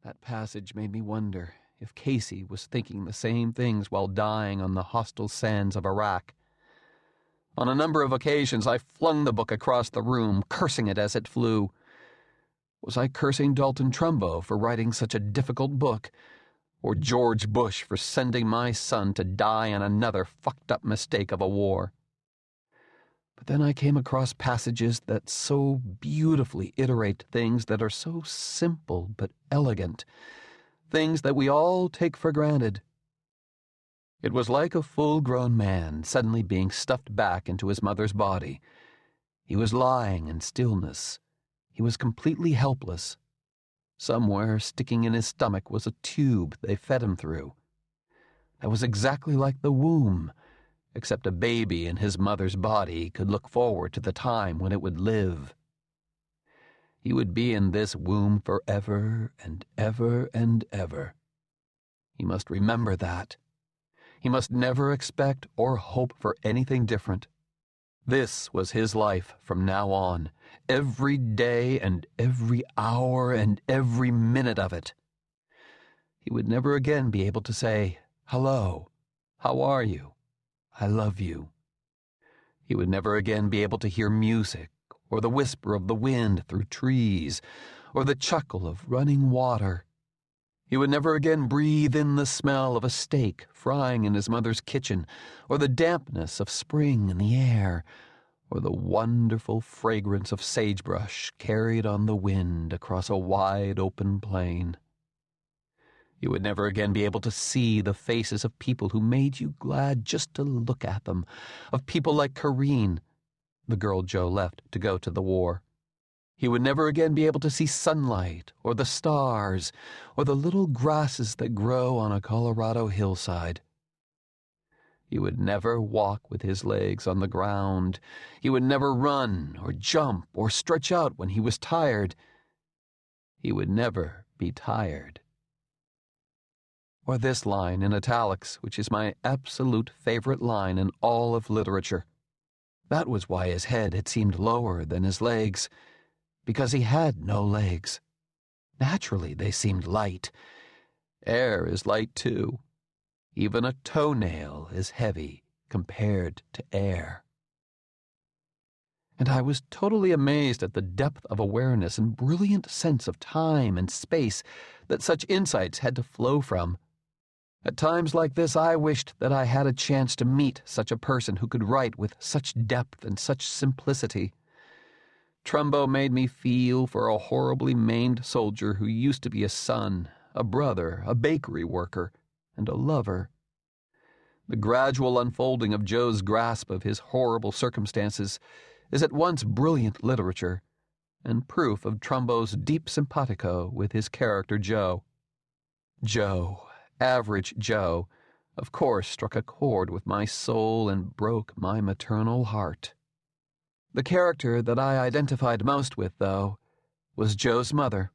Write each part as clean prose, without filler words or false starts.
That passage made me wonder if Casey was thinking the same things while dying on the hostile sands of Iraq. On a number of occasions, I flung the book across the room, cursing it as it flew. Was I cursing Dalton Trumbo for writing such a difficult book, or George Bush for sending my son to die in another fucked-up mistake of a war? But then I came across passages that so beautifully iterate things that are so simple but elegant, things that we all take for granted. It was like a full-grown man suddenly being stuffed back into his mother's body. He was lying in stillness. He was completely helpless. Somewhere sticking in his stomach was a tube they fed him through. That was exactly like the womb, except a baby in his mother's body could look forward to the time when it would live. He would be in this womb forever and ever and ever. He must remember that. He must never expect or hope for anything different. This was his life from now on, every day and every hour and every minute of it. He would never again be able to say, "Hello, how are you? I love you." He would never again be able to hear music, or the whisper of the wind through trees, or the chuckle of running water. He would never again breathe in the smell of a steak frying in his mother's kitchen, or the dampness of spring in the air, or the wonderful fragrance of sagebrush carried on the wind across a wide open plain. He would never again be able to see the faces of people who made you glad just to look at them, of people like Corrine, the girl Joe left to go to the war. He would never again be able to see sunlight, or the stars, or the little grasses that grow on a Colorado hillside. He would never walk with his legs on the ground. He would never run, or jump, or stretch out when he was tired. He would never be tired. Or this line in italics, which is my absolute favorite line in all of literature. That was why his head had seemed lower than his legs, because he had no legs. Naturally, they seemed light. Air is light, too. Even a toenail is heavy compared to air. And I was totally amazed at the depth of awareness and brilliant sense of time and space that such insights had to flow from. At times like this, I wished that I had a chance to meet such a person who could write with such depth and such simplicity. Trumbo made me feel for a horribly maimed soldier who used to be a son, a brother, a bakery worker, and a lover. The gradual unfolding of Joe's grasp of his horrible circumstances is at once brilliant literature and proof of Trumbo's deep simpatico with his character Joe. Joe, average Joe, of course struck a chord with my soul and broke my maternal heart. The character that I identified most with, though, was Joe's mother.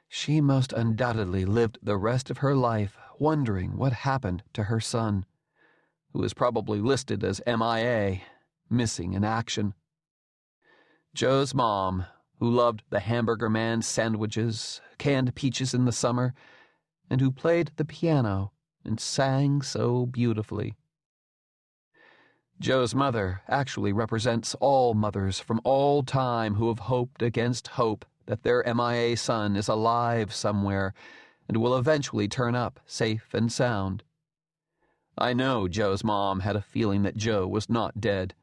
She most undoubtedly lived the rest of her life wondering what happened to her son, who was probably listed as MIA, missing in action. Joe's mom, who loved the Hamburger Man's sandwiches, canned peaches in the summer, and who played the piano and sang so beautifully. Joe's mother actually represents all mothers from all time who have hoped against hope that their MIA son is alive somewhere and will eventually turn up safe and sound. I know Joe's mom had a feeling that Joe was not dead.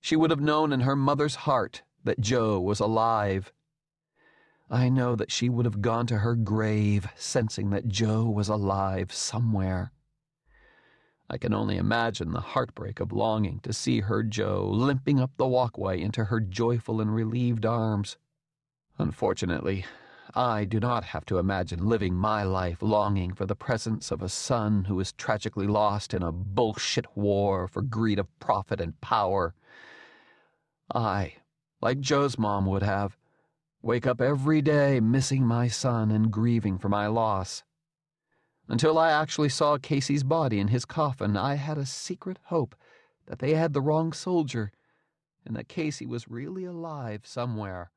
She would have known in her mother's heart that Joe was alive. I know that she would have gone to her grave sensing that Joe was alive somewhere. I can only imagine the heartbreak of longing to see her Joe limping up the walkway into her joyful and relieved arms. Unfortunately, I do not have to imagine living my life longing for the presence of a son who is tragically lost in a bullshit war for greed of profit and power. I, like Joe's mom would have, wake up every day missing my son and grieving for my loss. Until I actually saw Casey's body in his coffin, I had a secret hope that they had the wrong soldier and that Casey was really alive somewhere.